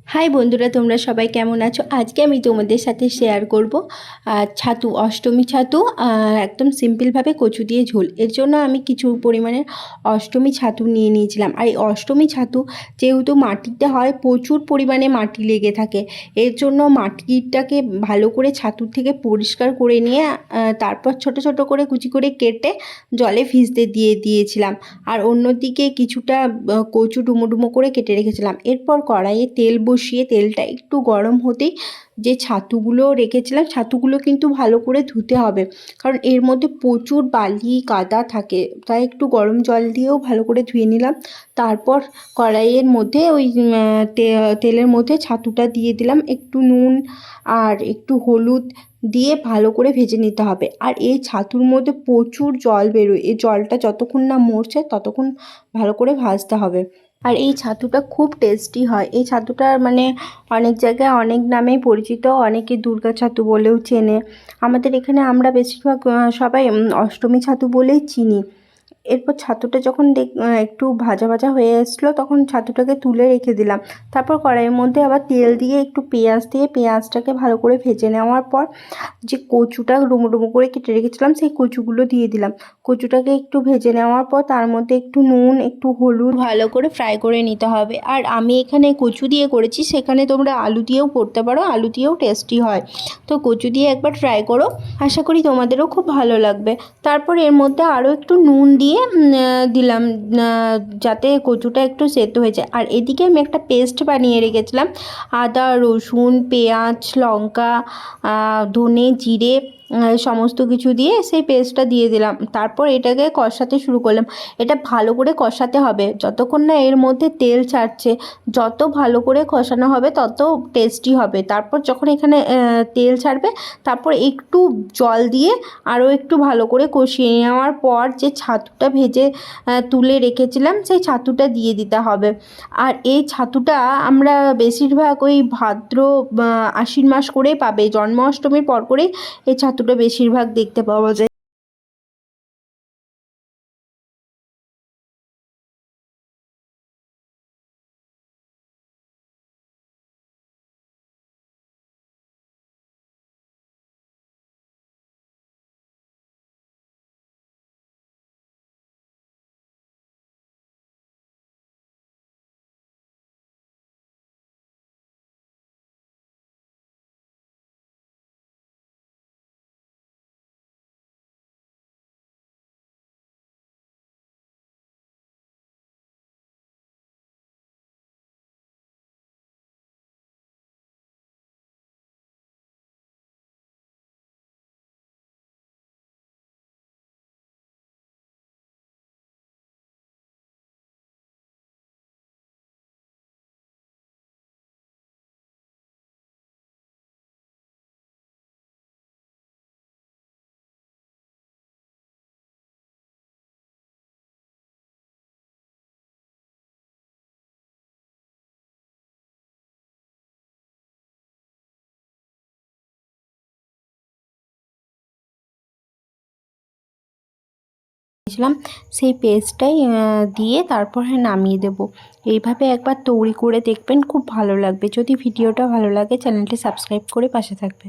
High বন্ধুরা, তোমরা সবাই কেমন আছো? আজকে আমি তোমাদের সাথে শেয়ার করব ছাতু, অষ্টমী ছাতু, একদম সিম্পলভাবে কচু দিয়ে ঝোল। এর জন্য আমি কিছু পরিমাণে অষ্টমী ছাতু নিয়ে নিয়েছিলাম। আর এই অষ্টমী ছাতু যেহেতু মাটিতে হয়, প্রচুর পরিমাণে মাটি লেগে থাকে। এর জন্য মাটিটাকে ভালো করে ছাতুর থেকে পরিষ্কার করে নিয়ে তারপর ছোট ছোট করে কুচি করে কেটে জলে ভিজতে দিয়েছিলাম। আর অন্যদিকে কিছুটা কচু ডুমো ডুমো করে কেটে রেখেছিলাম। এরপর কড়াইয়ে তেল বসিয়ে তেলটা একটু গরম হতেই যে ছাতুগুলো রেখেছিলাম, ছাতুগুলো কিন্তু ভালো করে ধুতে হবে, কারণ এর মধ্যে প্রচুর বালি কাদা থাকে। তাই একটু গরম জল দিয়েও ভালো করে ধুয়ে নিলাম। তারপর কড়াইয়ের মধ্যে ওই তেলের মধ্যে ছাতুটা দিয়ে দিলাম, একটু নুন আর একটু হলুদ দিয়ে ভালো করে ভেজে নিতে হবে। আর এই ছাতুর মধ্যে প্রচুর জল বেরোয়, এই জলটা যতক্ষণ না মরছে ততক্ষণ ভালো করে ভাজতে হবে। আর এই ছাতুটা খুব টেস্টি হয়। এই ছাতুটা মানে অনেক জায়গায় অনেক নামেই পরিচিত, অনেকে দুর্গা ছাতু বলেও চেনে। আমাদের এখানে আমরা বেশিরভাগ সবাই অষ্টমী ছাতু বলেই চিনি। এরপর ছাতুটা যখন একটু ভাজা ভাজা হয়ে এসলো, তখন ছাতুটাকে তুলে রেখে দিলাম। তারপর কড়াইয়ের মধ্যে আবার তেল দিয়ে একটু পেঁয়াজ দিয়ে পেঁয়াজটাকে ভালো করে ভেজে নেওয়ার পর যে কচুটা ডুমো ডুমো করে কেটে রেখেছিলাম সেই কচুগুলো দিয়ে দিলাম। কচুটাকে একটু ভেজে নেওয়ার পর তার মধ্যে একটু নুন, একটু হলুদ ভালো করে ফ্রাই করে নিতে হবে। আর আমি এখানে কচু দিয়ে করেছি, সেখানে তোমরা আলু দিয়েও করতে পারো, আলু দিয়েও টেস্টি হয়। তো কচু দিয়ে একবার ট্রাই করো, আশা করি তোমাদেরও খুব ভালো লাগবে। তারপর এর মধ্যে আরও একটু নুন দিয়ে দিলাম, যাতে কচুটা একটু সেদ্ধ হয়ে যায়। আর এদিকে আমি একটা পেস্ট বানিয়ে রেখেছিলাম, আদা, রসুন, পেঁয়াজ, লঙ্কা, ধনে, জিরে, সমস্ত কিছু দিয়ে সেই পেস্টটা দিয়ে দিলাম। তারপর এটাকে কষাতে শুরু করলাম। এটা ভালো করে কষাতে হবে যতক্ষণ না এর মধ্যে তেল ছাড়ছে। যত ভালো করে কষানো হবে তত টেস্টি হবে। তারপর যখন এখানে তেল ছাড়বে, তারপর একটু জল দিয়ে আরও একটু ভালো করে কষিয়ে নেওয়ার পর যে ছাতুটা ভেজে তুলে রেখেছিলাম সেই ছাতুটা দিয়ে দিতে হবে। আর এই ছাতুটা আমরা বেশিরভাগ ওই ভাদ্র আশ্বিন মাস করেই পাবে, জন্মাষ্টমীর পর করেই এই ছাতুটা বেশিরভাগ দেখতে পাওয়া যায়। সেই পেস্টটাই দিয়ে তারপরে নামিয়ে দেব। এইভাবে একবার তৈরি করে দেখবেন, খুব ভালো লাগবে। যদি ভিডিওটা ভালো লাগে চ্যানেলটি সাবস্ক্রাইব করে পাশে থাকবে।